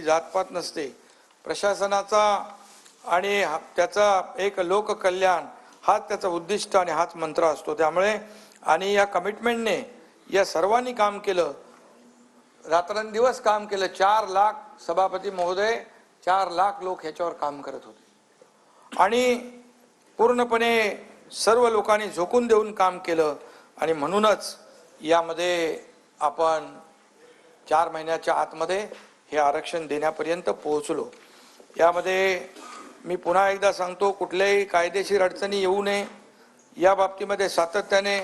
जातपात नसते, प्रशासनाचा आणि त्याचा एक लोककल्याण हाच त्याचा उद्दिष्ट आणि हाच मंत्र असतो। त्यामुळे आणि या कमिटमेंटने या सर्वांनी काम केलं, रात्रंदिवस काम केलं। 4 लाख सभापती महोदय, 4 लाख लोक ह्याच्यावर काम करत होते आणि पूर्णपणे सर्व लोकांनी झोकून देऊन काम केलं आणि म्हणूनच यामध्ये आपण 4 महिन्याच्या आतमध्ये हे आरक्षण देण्यापर्यंत पोहोचलो। यामध्ये मी पुन्हा एकदा सांगतो, कुठल्याही कायदेशीर अडचणी येऊ नये या बाबतीमध्ये सातत्याने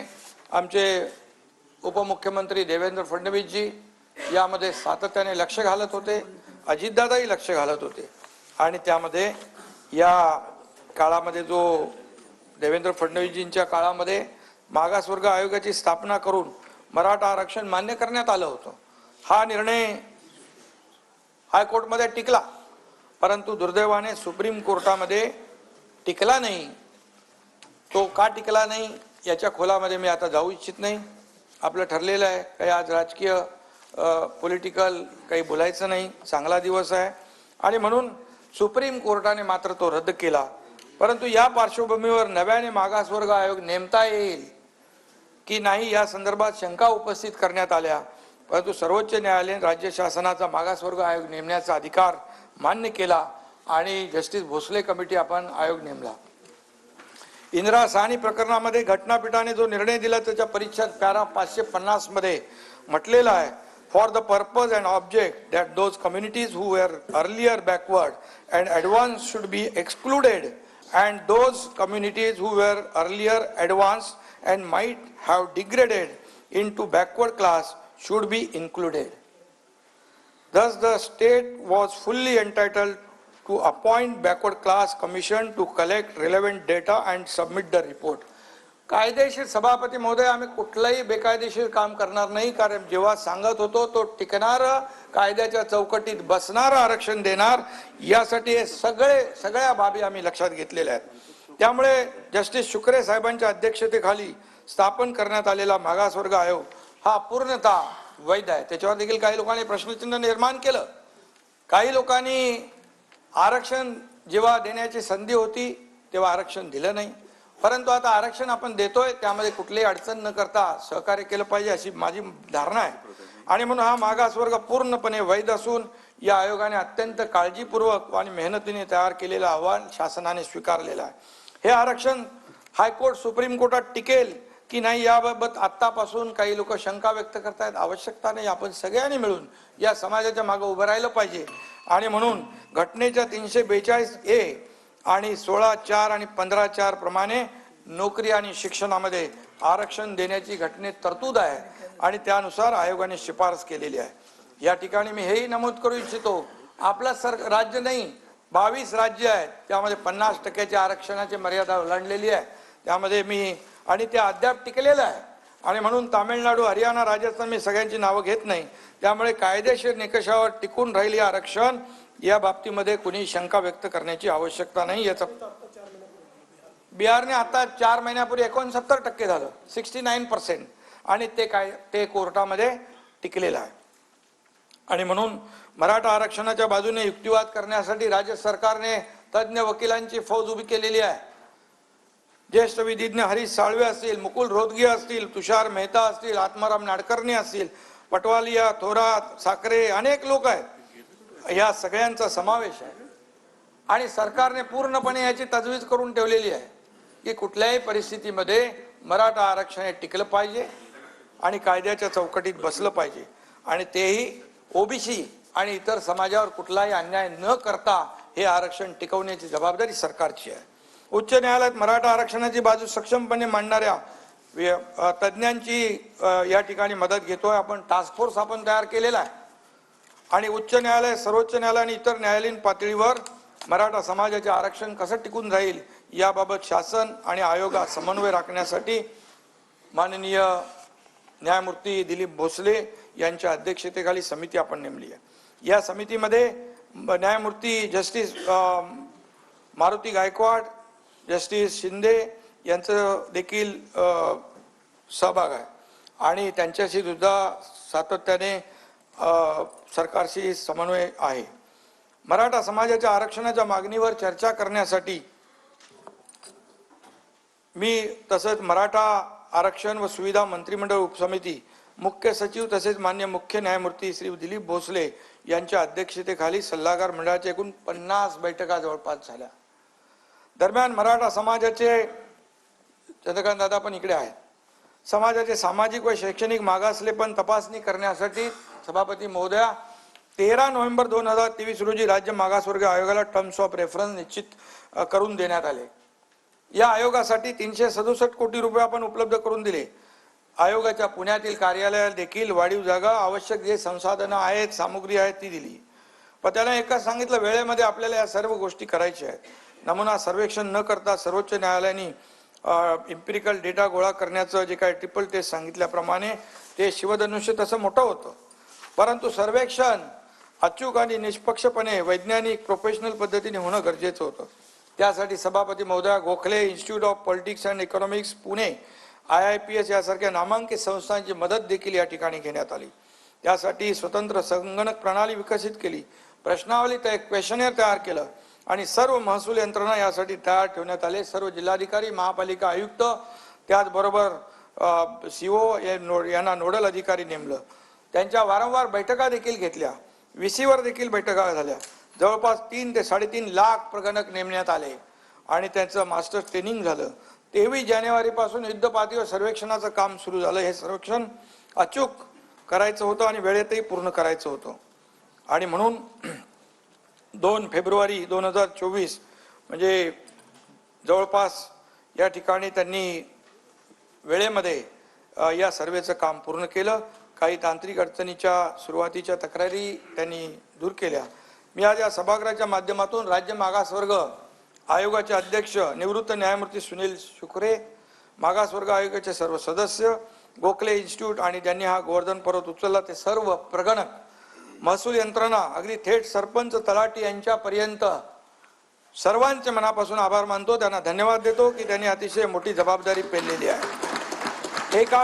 आमचे उपमुख्यमंत्री देवेंद्र फडणवीस जी यामध्ये सातत्याने लक्ष घालत होते, अजितदादाही लक्ष घालत होते आणि त्यामध्ये या काळामध्ये जो देवेंद्र फडणवीसजींच्या काळामध्ये मागासवर्ग आयोगाची स्थापना करून मराठा आरक्षण मान्य करण्यात आलं होतं। हा निर्णय हायकोर्टमध्ये टिकला, परंतु दुर्दैवाने सुप्रीम कोर्टामध्ये टिकला नाही। तो का टिकला नाही याच्या खोलामध्ये मी आता जाऊ इच्छित नाही। आपलं ठरलेलं आहे, काही आज राजकीय पॉलिटिकल काही बोलायचं नाही, चांगला दिवस आहे आणि म्हणून सुप्रीम कोर्टाने मात्र तो रद्द केला। परंतु या पार्श्वभूमीवर नव्याने मागासवर्ग आयोग नेमता येईल की नाही या संदर्भात शंका उपस्थित करण्यात आल्या, परंतु सर्वोच्च न्यायालयाने राज्य शासनाचा मागासवर्ग आयोग नेमण्याचा अधिकार मान्य केला आणि जस्टिस भोसले कमिटी आपण आयोग नेमला। इंदिरा साहनी प्रकरणामध्ये घटनापीठाने जो निर्णय दिला त्याच्या परिच्छेद पॅरा 550 मध्ये म्हटलेलं आहे, for the purpose and object that those communities who were earlier backward and advance should be excluded and those communities who were earlier advance and might have degraded into backward class should be included. Thus, the state was fully entitled to appoint backward class commission to collect relevant data and submit the report. कायदेशीर सभापती महोदय, आम्ही कुठलाही बेकायदेशीर काम करणार नाही, कारण जेव्हा सांगत होतो तो टिकणारं कायद्याच्या चौकटीत बसणारं आरक्षण देणार, यासाठी हे सगळ्या बाबी आम्ही लक्षात घेतलेल्या आहेत। त्यामुळे जस्टिस शुक्रे साहेबांच्या अध्यक्षतेखाली स्थापन करण्यात आलेला मागासवर्ग आयोग हा पूर्णतः वैध आहे। त्याच्यावर देखील काही लोकांनी प्रश्नचिन्ह निर्माण केलं। काही लोकांनी आरक्षण जेव्हा देण्याची संधी होती तेव्हा आरक्षण दिलं नाही, परंतु आता आरक्षण आपण देतोय त्यामध्ये कुठलीही अडचण न करता सहकार्य केलं पाहिजे अशी माझी धारणा आहे आणि म्हणून हा मागासवर्ग पूर्णपणे वैध असून या आयोगाने अत्यंत काळजीपूर्वक आणि मेहनतीने तयार केलेला अहवाल शासनाने स्वीकारलेला आहे। हे आरक्षण हायकोर्ट सुप्रीम कोर्टात टिकेल की नाही याबाबत आतापासून काही लोक शंका व्यक्त करतायत। आवश्यकता नाही, आपण सगळ्यांनी मिळून या समाजाच्या मागे उभं राहिलं पाहिजे आणि म्हणून घटनेच्या 342A आणि 16(4) आणि 15(4) प्रमाणे नोकरी आणि शिक्षणामध्ये आरक्षण देण्याची घटनेत तरतूद आहे आणि त्यानुसार आयोगाने शिफारस केलेली आहे। या ठिकाणी मी हेही नमूद करू इच्छितो, आपलं राज्य नाही 22 राज्य आहेत, त्यामध्ये 50% आरक्षणाची मर्यादा ओलांडलेली आहे। त्यामध्ये मी आणि ते अद्याप टिकलेलं आहे आणि म्हणून तामिळनाडू, हरियाणा, राजस्थान मी सगळ्यांची नावं घेत नाही, त्यामुळे कायदेशीर निकषावर टिकून राहिली आरक्षण या बाबतीमध्ये कुणी शंका व्यक्त करण्याची आवश्यकता नाही। याचा बिहारने आता 4 महिन्यापूर्वी 69% झालं, 69% आणि ते कोर्टामध्ये टिकलेलं आहे आणि म्हणून मराठा आरक्षणाच्या बाजूने युक्तिवाद करण्यासाठी राज्य सरकारने तज्ञ वकिलांची फौज उभी केलेली आहे। ज्येष्ठ विधिज्ञ हरीश साळवे असतील, मुकुल रोहतगी असतील, तुषार मेहता असतील, आत्माराम नाडकर्णी असतील, पटवालिया, थोरात, साखरे, अनेक लोक आहेत, या सगळ्यांचा समावेश आहे आणि सरकारने पूर्णपणे याची तजवीज करून ठेवलेली आहे की कुठल्याही परिस्थितीमध्ये मराठा आरक्षण हे टिकलं पाहिजे आणि कायद्याच्या चौकटीत बसलं पाहिजे आणि तेही ओबीसी आणि इतर समाजावर कुठलाही अन्याय न करता हे आरक्षण टिकवण्याची जबाबदारी सरकारची आहे। उच्च न्यायालयात मराठा आरक्षणाची बाजू सक्षमपणे मांडणाऱ्या तज्ञांची या ठिकाणी मदत घेतोय आपण। टास्क फोर्स आपण तयार केलेला आहे आणि उच्च न्यायालय, सर्वोच्च न्यायालय आणि इतर न्यायालयीन पातळीवर मराठा समाजाचे आरक्षण कसं टिकून राहील याबाबत शासन आणि आयोगात समन्वय राखण्यासाठी माननीय न्यायमूर्ती दिलीप भोसले यांच्या अध्यक्षतेखाली समिती आपण नेमली आहे। या समितीमध्ये न्यायमूर्ती जस्टिस मारुती गायकवाड, जस्टिस शिंदे यांचं देखील सहभाग आहे आणि त्यांच्याशी सुद्धा सातत्याने सरकारशी समन्वय आहे। मराठा समाजाच्या आरक्षणाच्या मागणीवर चर्चा करण्यासाठी मी तसंच मराठा आरक्षण व सुविधा मंत्रिमंडळ उपसमिती मुख्य सचिव तसेच मान्य मुख्य न्यायमूर्ती श्री दिलीप भोसले यांच्या अध्यक्षतेखाली सल्लागार मंडळाच्या एकूण 50 बैठका जवळपास झाल्या. दरम्यान मराठा समाजाचे चंद्रकांत दादा पण इकडे आहेत. समाजाचे सामाजिक व शैक्षणिक मागासलेपण तपासणी करण्यासाठी सभापती महोदया 13 नोव्हेंबर 2023 रोजी राज्य मागासवर्ग आयोगाला टर्म्स ऑफ रेफरन्स निश्चित करून देण्यात आले. या आयोगासाठी 367 कोटी रुपये आपण उपलब्ध करून दिले. आयोगाच्या पुण्यातील कार्यालयात देखील वाढीव जागा, आवश्यक जे संसाधनं आहेत, सामुग्री आहे ती दिली. पण त्याला एकच सांगितलं, वेळेमध्ये आपल्याला या सर्व गोष्टी करायच्या आहेत. नमुना सर्वेक्षण न करता सर्वोच्च न्यायालयाने इम्पिरिकल डेटा गोळा करण्याचं जे काय ट्रिपल टेस्ट सांगितल्याप्रमाणे ते शिवधनुष्य तसं मोठं होतं. परंतु सर्वेक्षण अचूक आणि निष्पक्षपणे वैज्ञानिक प्रोफेशनल पद्धतीने होणं गरजेचं होतं. त्यासाठी सभापती महोदया Gokhale institute of politics and economics Pune, IIPS यासारख्या नामांकित संस्थांची मदत देखील या ठिकाणी घेण्यात आली. त्यासाठी स्वतंत्र संगणक प्रणाली विकसित केली, प्रश्नावली क्वेश्चनेअर तयार केलं आणि सर्व महसूल यंत्रणा यासाठी तयार ठेवण्यात आले. सर्व जिल्हाधिकारी, महापालिका आयुक्त, त्याचबरोबर CO यांना नोडल अधिकारी नेमलं. त्यांच्या वारंवार बैठका देखील घेतल्या. VC वर देखील बैठका झाल्या. जवळपास 3 ते 3.5 लाख प्रगणक नेमण्यात आले आणि त्यांचं मास्टर ट्रेनिंग झालं. 23 जानेवारी पासून युद्धपातळीवर सर्वेक्षणाचं काम सुरू झालं. हे सर्वेक्षण अचूक करायचं होतं आणि वेळेतही पूर्ण करायचं होतं आणि म्हणून 2 फेब्रुवारी 2024 म्हणजे जवळपास या ठिकाणी त्यांनी वेळेमध्ये या सर्वेचं काम पूर्ण केलं. काही तांत्रिक अडचणीच्या सुरुवातीच्या तक्रारी त्यांनी दूर केल्या. मी आज या सभागृहाच्या माध्यमातून राज्य मागासवर्ग आयोगाचे अध्यक्ष निवृत्त न्यायमूर्ती सुनील शुक्रे, मागासवर्ग आयोगाचे सर्व सदस्य, गोखले इन्स्टिट्यूट आणि ज्यांनी हा गोवर्धन पर्वत उचलला ते सर्व प्रगणक, महसूल यंत्रणा, अगदी थेट सरपंच, तलाठी यांच्यापर्यंत सर्वांचे मनापासून आभार मानतो. त्यांना धन्यवाद देतो की त्यांनी अतिशय मोठी जबाबदारी पेललेली आहे. हे काम